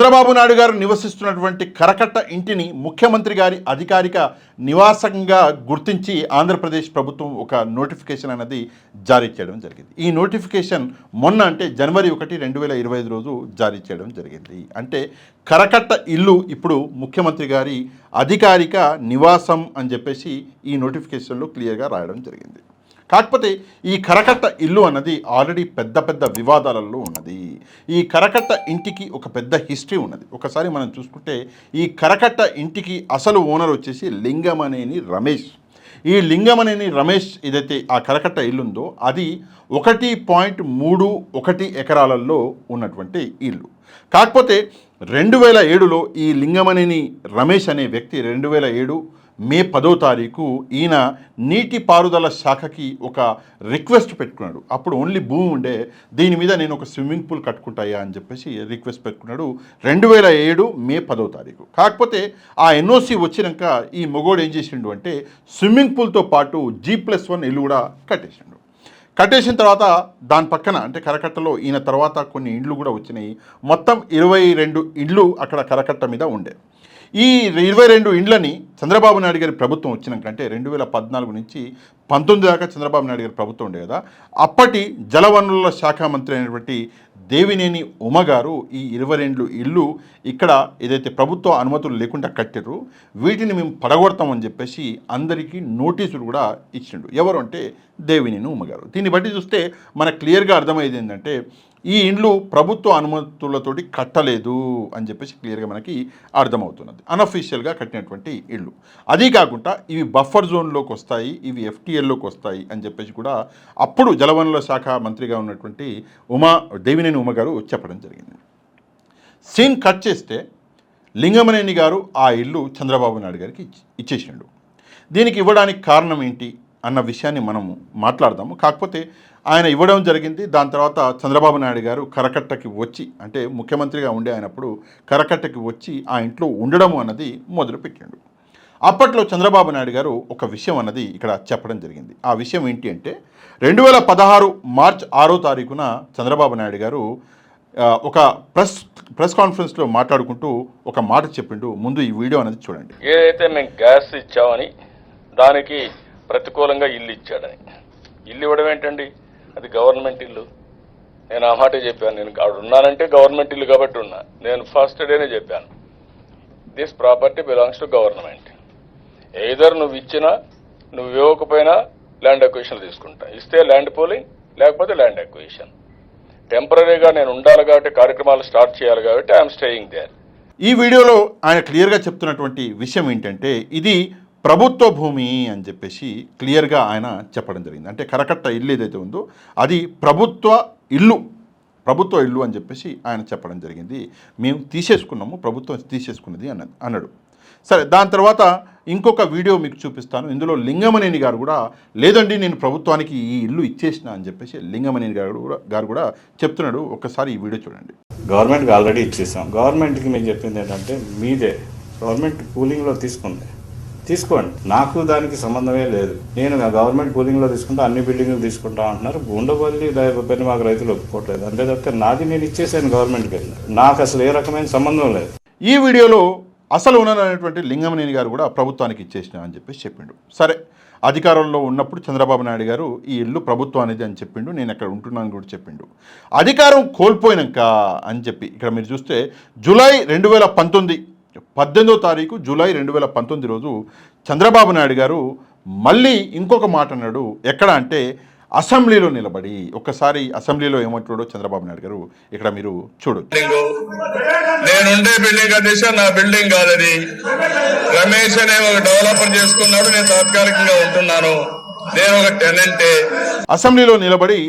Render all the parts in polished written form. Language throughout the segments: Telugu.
చంద్రబాబు నాయుడు గారు నివసిస్తున్నటువంటి కరకట్ట ఇంటిని ముఖ్యమంత్రి గారి అధికారిక నివాసంగా గుర్తించి ఆంధ్రప్రదేశ్ ప్రభుత్వం ఒక నోటిఫికేషన్ అనేది జారీ చేయడం జరిగింది. ఈ నోటిఫికేషన్ మొన్న అంటే జనవరి 1, 2025 రోజు జారీ చేయడం జరిగింది. అంటే కరకట్ట ఇల్లు ఇప్పుడు ముఖ్యమంత్రి గారి అధికారిక నివాసం అని చెప్పేసి ఈ నోటిఫికేషన్లో క్లియర్గా రాయడం జరిగింది. కాకపోతే ఈ కరకట్ట ఇల్లు అన్నది ఆల్రెడీ పెద్ద వివాదాలలో ఉన్నది. ఈ కరకట్ట ఇంటికి ఒక పెద్ద హిస్టరీ ఉన్నది. ఒకసారి మనం చూసుకుంటే ఈ కరకట్ట ఇంటికి అసలు ఓనర్ వచ్చేసి లింగమనేని రమేష్. ఈ లింగమనేని రమేష్ ఏదైతే ఆ కరకట్ట ఇల్లు ఉందో అది 1.31 ఎకరాలలో ఉన్నటువంటి ఇల్లు. కాకపోతే 2007లో ఈ లింగమనేని రమేష్ అనే వ్యక్తి 2007 మే 10వ తారీఖు ఈయన నీటిపారుదల శాఖకి ఒక రిక్వెస్ట్ పెట్టుకున్నాడు. అప్పుడు ఓన్లీ భూమి ఉండే, దీని మీద నేను ఒక స్విమ్మింగ్ పూల్ కట్టుకుంటాయా అని చెప్పేసి రిక్వెస్ట్ పెట్టుకున్నాడు 2007 మే 10వ తారీఖు. కాకపోతే ఆ ఎన్ఓసి వచ్చినాక ఈ మొగోడు ఏం చేసిండు అంటే స్విమ్మింగ్ పూల్తో పాటు G+1 ఇల్లు కూడా కట్టేసిండు. కట్టేసిన తర్వాత దాని పక్కన అంటే కరకట్టలో ఈయన తర్వాత కొన్ని ఇండ్లు కూడా వచ్చినాయి. మొత్తం 22 ఇండ్లు అక్కడ కరకట్ట మీద ఉండే. ఈ 22 ఇండ్లని చంద్రబాబు నాయుడు గారి ప్రభుత్వం వచ్చినాక అంటే 2014 నుంచి 19 దాకా చంద్రబాబు నాయుడు గారి ప్రభుత్వం ఉండే కదా, అప్పటి జలవనరుల శాఖ మంత్రి అయినటువంటి దేవినేని ఉమ గారు ఈ 22 ఇల్లు ఇక్కడ ఏదైతే ప్రభుత్వ అనుమతులు లేకుండా కట్టారు వీటిని మేము పడగొడతామని చెప్పేసి అందరికీ నోటీసులు కూడా ఇచ్చిండు. ఎవరు అంటే దేవినేని ఉమ గారు. దీన్ని బట్టి చూస్తే మనకు క్లియర్గా అర్థమయ్యేది ఏంటంటే ఈ ఇండ్లు ప్రభుత్వ అనుమతులతోటి కట్టలేదు అని చెప్పేసి క్లియర్గా మనకి అర్థమవుతున్నది. అన్అఫీషియల్గా కట్టినటువంటి ఇళ్ళు. అదీ కాకుండా ఇవి బఫర్ జోన్లోకి వస్తాయి, ఇవి FTLలోకి వస్తాయి అని చెప్పేసి కూడా అప్పుడు జలవనరుల శాఖ మంత్రిగా ఉన్నటువంటి దేవినేని ఉమ గారు చెప్పడం జరిగింది. సీన్ కట్ చేస్తే లింగమనేని గారు ఆ ఇల్లు చంద్రబాబు నాయుడు గారికి ఇచ్చేసిండు. దీనికి ఇవ్వడానికి కారణం ఏంటి అన్న విషయాన్ని మనము మాట్లాడదాము. కాకపోతే ఆయన ఇవ్వడం జరిగింది. దాని తర్వాత చంద్రబాబు నాయుడు గారు కరకట్టకి వచ్చి అంటే ముఖ్యమంత్రిగా ఉండే ఆయనప్పుడు కరకట్టకి వచ్చి ఆ ఇంట్లో ఉండడం అన్నది మొదలుపెట్టాడు. అప్పట్లో చంద్రబాబు నాయుడు గారు ఒక విషయం అన్నది ఇక్కడ చెప్పడం జరిగింది. ఆ విషయం ఏంటి అంటే 2016 మార్చి 6వ తారీఖున చంద్రబాబు నాయుడు గారు ఒక ప్రెస్ కాన్ఫరెన్స్లో మాట్లాడుకుంటూ ఒక మాట చెప్పిండు. ముందు ఈ వీడియో అనేది చూడండి. ఏదైతే మేము గ్యాస్ ఇచ్చామని దానికి ప్రతికూలంగా ఇల్లు ఇచ్చాడని, ఇల్లు ఇవ్వడం ఏంటండి, అది గవర్నమెంట్ ఇల్లు. నేను ఆ మాట చెప్పాను. నేను అక్కడ ఉన్నానంటే గవర్నమెంట్ ఇల్లు కాబట్టి ఉన్నా. నేను ఫస్ట్ డేనే చెప్పాను, this property belongs to government. Either నువ్వు ఇచ్చినా నువ్వు ఇవ్వకపోయినా ల్యాండ్ అక్విజిషన్ తీసుకుంటా. ఇస్తే ల్యాండ్ పూలింగ్, లేకపోతే ల్యాండ్ అక్విజిషన్. టెంపరీగా నేను ఉండాలి కాబట్టి కార్యక్రమాలు స్టార్ట్ చేయాలి కాబట్టి ఐఎమ్ స్టేయింగ్ దేర్. ఈ వీడియోలో ఆయన క్లియర్గా చెప్తున్నటువంటి విషయం ఏంటంటే ఇది ప్రభుత్వ భూమి అని చెప్పేసి క్లియర్గా ఆయన చెప్పడం జరిగింది. అంటే కరకట్ట ఇల్లు ఏదైతే ఉందో అది ప్రభుత్వ ఇల్లు అని చెప్పేసి ఆయన చెప్పడం జరిగింది. మేము తీసేసుకున్నాము, ప్రభుత్వం తీసేసుకున్నది అన్నాడు. సరే, దాని తర్వాత ఇంకొక వీడియో మీకు చూపిస్తాను. ఇందులో లింగమనేని గారు కూడా లేదండి నేను ప్రభుత్వానికి ఈ ఇల్లు ఇచ్చేసిన అని చెప్పేసి లింగమనేని గారు కూడా చెప్తున్నాడు. ఒక్కసారి ఈ వీడియో చూడండి. గవర్నమెంట్కి ఆల్రెడీ ఇచ్చేసాం. గవర్నమెంట్కి మేము చెప్పింది ఏంటంటే మీదే గవర్నమెంట్ పూలింగ్లో తీసుకోండి, నాకు దానికి సంబంధమే లేదు. నేను గవర్నమెంట్ పూలింగ్లో తీసుకుంటా, అన్ని బిల్డింగ్లు తీసుకుంటా అంటున్నారు. ఉండవల్లి పని మాకు రైతులు ఒప్పుకోవట్లేదు. అంతే తప్పితే నాది నేను ఇచ్చేసాను గవర్నమెంట్కి, నాకు అసలు ఏ రకమైన సంబంధం లేదు. ఈ వీడియోలో అసలు ఉన్నటువంటి లింగమనేని గారు కూడా ప్రభుత్వానికి ఇచ్చేసిన అని చెప్పేసి చెప్పిండు. సరే, అధికారంలో ఉన్నప్పుడు చంద్రబాబు నాయుడు గారు ఈ ఇల్లు ప్రభుత్వానిది అని చెప్పిండు, నేను అక్కడ ఉంటున్నాను కూడా చెప్పిండు. అధికారం కోల్పోయినాక అని చెప్పి ఇక్కడ మీరు చూస్తే జూలై 2019 18వ తారీఖు జూలై 2019 రోజు చంద్రబాబు నాయుడు గారు మళ్ళీ ఇంకొక మాట అన్నాడు. ఎక్కడ అంటే అసెంబ్లీలో నిలబడి. ఒక్కసారి అసెంబ్లీలో ఏమంటున్నాడో చంద్రబాబు నాయుడు గారు ఇక్కడ మీరు చూడొచ్చు. నేనుండే బిల్డింగ్ అధ్యక్ష, నా బిల్డింగ్ కాదది. రమేష్ అనే ఒక డెవలపర్ చేసుకున్నాడు, నేను తాత్కాలికంగా ఉంటున్నాను, నేను ఒక టెనెంటే. అసెంబ్లీలో నిలబడి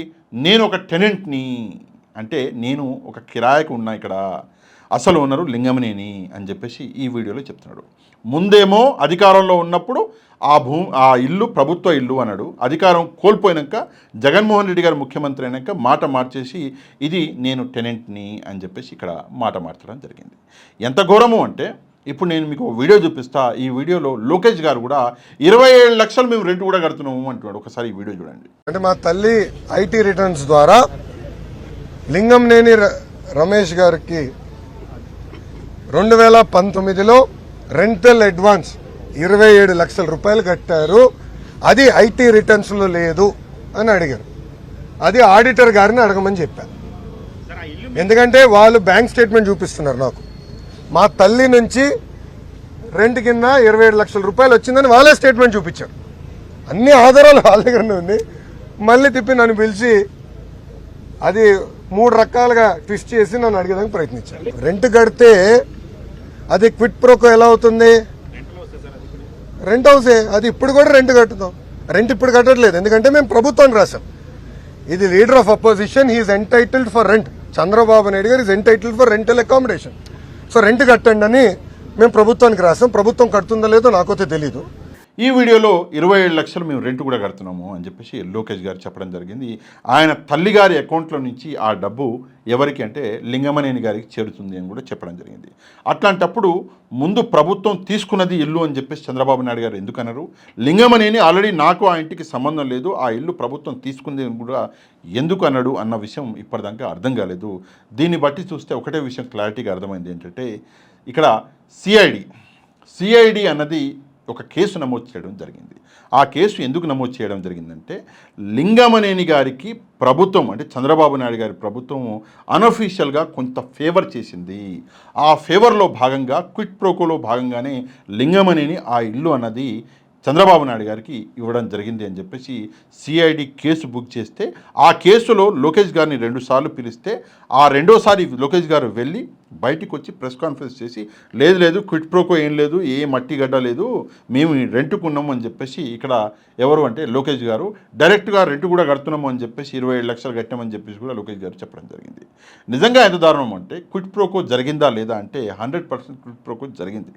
నేను ఒక టెనెంట్ని అంటే నేను ఒక కిరాయికి ఉన్నా, ఇక్కడ అసలు ఓనరు లింగమనేని అని చెప్పేసి ఈ వీడియోలో చెప్తున్నాడు. ముందేమో అధికారంలో ఉన్నప్పుడు ఆ ఇల్లు ప్రభుత్వ ఇల్లు అన్నాడు. అధికారం కోల్పోయినాక జగన్మోహన్ రెడ్డి గారు ముఖ్యమంత్రి అయినాక మాట మార్చేసి ఇది నేను టెనెంట్ని అని చెప్పేసి ఇక్కడ మాట మార్చడం జరిగింది. ఎంత ఘోరము అంటే ఇప్పుడు నేను మీకు వీడియో చూపిస్తా. ఈ వీడియోలో లోకేష్ గారు కూడా 27 లక్షలు మేము రెంట్ కూడా కడుతున్నాము అంటున్నాడు. ఒకసారి ఈ వీడియో చూడండి. అంటే మా తల్లి ఐటీ రిటర్న్స్ ద్వారా లింగంనేని రమేష్ గారికి 2019లో రెంటల్ అడ్వాన్స్ 27 లక్షల రూపాయలు కట్టారు, అది ఐటీ రిటర్న్స్లో లేదు అని అడిగారు. అది ఆడిటర్ గారిని అడగమని చెప్పారు. ఎందుకంటే వాళ్ళు బ్యాంక్ స్టేట్మెంట్ చూపిస్తున్నారు నాకు. మా తల్లి నుంచి రెంట్ కింద 27 లక్షల రూపాయలు వచ్చిందని వాళ్ళే స్టేట్మెంట్ చూపించారు. అన్ని ఆధారాలు వాళ్ళ దగ్గరనే ఉంది. మళ్ళీ తిప్పి నన్ను పిలిచి అది 3 రకాలుగా ట్విస్ట్ చేసి నన్ను అడిగేదానికి ప్రయత్నించారు. రెంట్ కడితే అది క్విట్ ప్రోకో ఎలా అవుతుంది? రెంట్ హౌసే అది. ఇప్పుడు కూడా రెంట్ కట్టుతాం. రెంట్ ఇప్పుడు కట్టట్లేదు, ఎందుకంటే మేము ప్రభుత్వానికి రాసాం. ఇది leader of opposition, he is entitled for rent. Chandrababu Naidu గారు is entitled for rental accommodation. So rent కట్టండి అని మేము ప్రభుత్వానికి రాసాం. ప్రభుత్వం కడుతుందో లేదో నాకైతే తెలీదు. ఈ వీడియోలో 27 లక్షలు మేము రెంట్ కూడా కడుతున్నాము అని చెప్పేసి లోకేష్ గారు చెప్పడం జరిగింది. ఆయన తల్లిగారి అకౌంట్లో నుంచి ఆ డబ్బు ఎవరికి అంటే లింగమనేని గారికి చేరుతుంది అని కూడా చెప్పడం జరిగింది. అట్లాంటప్పుడు ముందు ప్రభుత్వం తీసుకున్నది ఇల్లు అని చెప్పేసి చంద్రబాబు నాయుడు గారు ఎందుకన్నారు? లింగమనేని ఆల్రెడీ నాకు ఆ ఇంటికి సంబంధం లేదు, ఆ ఇల్లు ప్రభుత్వం తీసుకుంది అని కూడా ఎందుకు అన్నాడు అన్న విషయం ఇప్పటిదాకా అర్థం కాలేదు. దీన్ని బట్టి చూస్తే ఒకటే విషయం క్లారిటీగా అర్థమైంది ఏంటంటే, ఇక్కడ సిఐడి అన్నది ఒక కేసు నమోదు చేయడం జరిగింది. ఆ కేసు ఎందుకు నమోదు చేయడం జరిగిందంటే, లింగమనేని గారికి ప్రభుత్వం అంటే చంద్రబాబు నాయుడు గారి ప్రభుత్వం అన్అఫీషియల్గా కొంత ఫేవర్ చేసింది. ఆ ఫేవర్లో భాగంగా క్విట్ ప్రోకోలో భాగంగానే లింగమనేని ఆ ఇల్లు అన్నది చంద్రబాబు నాయుడు గారికి ఇవ్వడం జరిగింది అని చెప్పేసి సిఐడి కేసు బుక్ చేస్తే, ఆ కేసులో లోకేష్ గారిని 2 సార్లు పిలిస్తే, ఆ రెండోసారి లోకేష్ గారు వెళ్ళి బయటికి వచ్చి ప్రెస్ కాన్ఫరెన్స్ చేసి లేదు క్విట్ ప్రోకో ఏం లేదు, ఏ మట్టి గడ్డ లేదు, మేము రెంట్కున్నాము అని చెప్పేసి ఇక్కడ ఎవరు అంటే లోకేష్ గారు డైరెక్ట్గా రెంట్ కూడా కడుతున్నాము అని చెప్పేసి 27 లక్షలు కట్టామని చెప్పేసి కూడా లోకేష్ గారు చెప్పడం జరిగింది. నిజంగా ఎంత దారుణం అంటే, క్విట్ ప్రోకో జరిగిందా లేదా అంటే 100% క్విట్ ప్రోకో జరిగింది.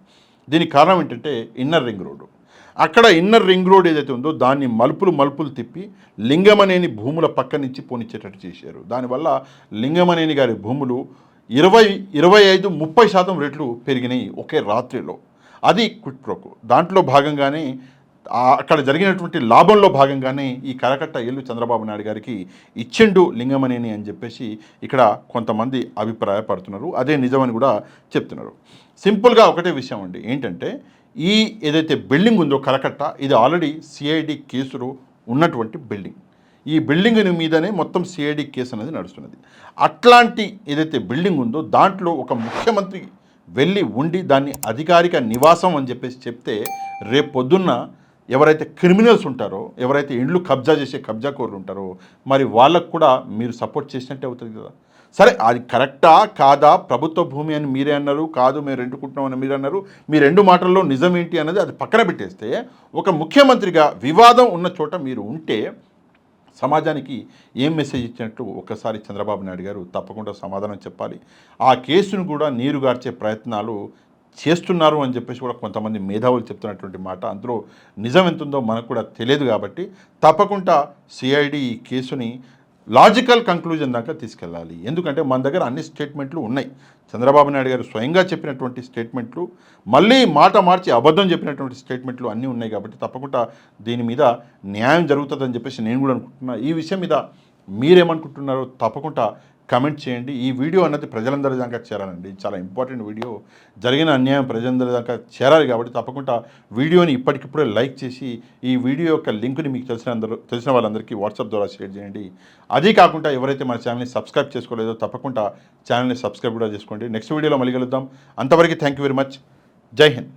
దీనికి కారణం ఏంటంటే ఇన్నర్ రింగ్ రోడ్డు. అక్కడ ఇన్నర్ రింగ్ రోడ్ ఏదైతే ఉందో దాన్ని మలుపులు తిప్పి లింగమనేని భూముల పక్క నుంచి పోనిచ్చేటట్టు చేశారు. దానివల్ల లింగమనేని గారి భూములు 25-30% రేట్లు పెరిగినాయి ఒకే రాత్రిలో. అది క్విట్ ప్రోకో. దాంట్లో భాగంగానే అక్కడ జరిగినటువంటి లాభంలో భాగంగానే ఈ కరకట్ట ఇల్లు చంద్రబాబు నాయుడు గారికి ఇచ్చిండు లింగమనేని అని చెప్పేసి ఇక్కడ కొంతమంది అభిప్రాయపడుతున్నారు. అదే నిజమని కూడా చెప్తున్నారు. సింపుల్గా ఒకటే విషయం అండి, ఏంటంటే ఈ ఏదైతే బిల్డింగ్ ఉందో కరకట్ట, ఇది ఆల్రెడీ సిఐడి కేసులో ఉన్నటువంటి బిల్డింగ్. ఈ బిల్డింగ్ మీదనే మొత్తం సిఐడి కేసు అనేది నడుస్తున్నది. అట్లాంటి ఏదైతే బిల్డింగ్ ఉందో దాంట్లో ఒక ముఖ్యమంత్రి వెళ్ళి ఉండి దాన్ని అధికారిక నివాసం అని చెప్పేసి చెప్తే, రేపు పొద్దున్న ఎవరైతే క్రిమినల్స్ ఉంటారో, ఎవరైతే ఇండ్లు కబ్జా చేసే కబ్జాకోరులు ఉంటారో, మరి వాళ్ళకు కూడా మీరు సపోర్ట్ చేసినట్టే అవుతుంది కదా. సరే, అది కరెక్టా కాదా? ప్రభుత్వ భూమి అని మీరే అన్నారు, కాదు మేము రెంటుకుంటున్నామని మీరు అన్నారు. మీ 2 మాటల్లో నిజం ఏంటి అన్నది అది పక్కన పెట్టేస్తే, ఒక ముఖ్యమంత్రిగా వివాదం ఉన్న చోట మీరు ఉంటే సమాజానికి ఏం మెసేజ్ ఇచ్చినట్టు ఒకసారి చంద్రబాబు నాయుడు గారు తప్పకుండా సమాధానం చెప్పాలి. ఆ కేసును కూడా నీరుగార్చే ప్రయత్నాలు చేస్తున్నారు అని చెప్పేసి కూడా కొంతమంది మేధావులు చెప్తున్నటువంటి మాట. అందులో నిజం ఎంతుందో మనకు కూడా తెలియదు. కాబట్టి తప్పకుండా సిఐడి ఈ కేసుని లాజికల్ కంక్లూజన్ దాకా తీసుకెళ్ళాలి. ఎందుకంటే మన దగ్గర అన్ని స్టేట్మెంట్లు ఉన్నాయి. చంద్రబాబు నాయుడు గారు స్వయంగా చెప్పినటువంటి స్టేట్మెంట్లు, మళ్ళీ మాట మార్చి అబద్ధం చెప్పినటువంటి స్టేట్మెంట్లు అన్నీ ఉన్నాయి. కాబట్టి తప్పకుండా దీని మీద న్యాయం జరుగుతుందని చెప్పేసి నేను కూడా అనుకుంటున్నా. ఈ విషయం మీద మీరేమనుకుంటున్నారో తప్పకుండా కమెంట్ చేయండి. ఈ వీడియో అన్నది ప్రజలందరి దాకా చేరాలండి. చాలా ఇంపార్టెంట్ వీడియో. జరిగిన అన్యాయం ప్రజలందరి దాకా చేరాలి. కాబట్టి తప్పకుండా వీడియోని ఇప్పటికిప్పుడే లైక్ చేసి ఈ వీడియో యొక్క లింక్ని మీకు తెలిసిన వాళ్ళందరికీ వాట్సాప్ ద్వారా షేర్ చేయండి. అదీ కాకుండా ఎవరైతే మన ఛానల్ని సబ్స్క్రైబ్ చేసుకోలేదో తప్పకుండా ఛానల్ని సబ్స్క్రైబ్ కూడా చేసుకోండి. నెక్స్ట్ వీడియోలో మళ్ళీ కలుద్దాం. అంతవరకు థ్యాంక్ యూ వెరీ మచ్. జై హింద్.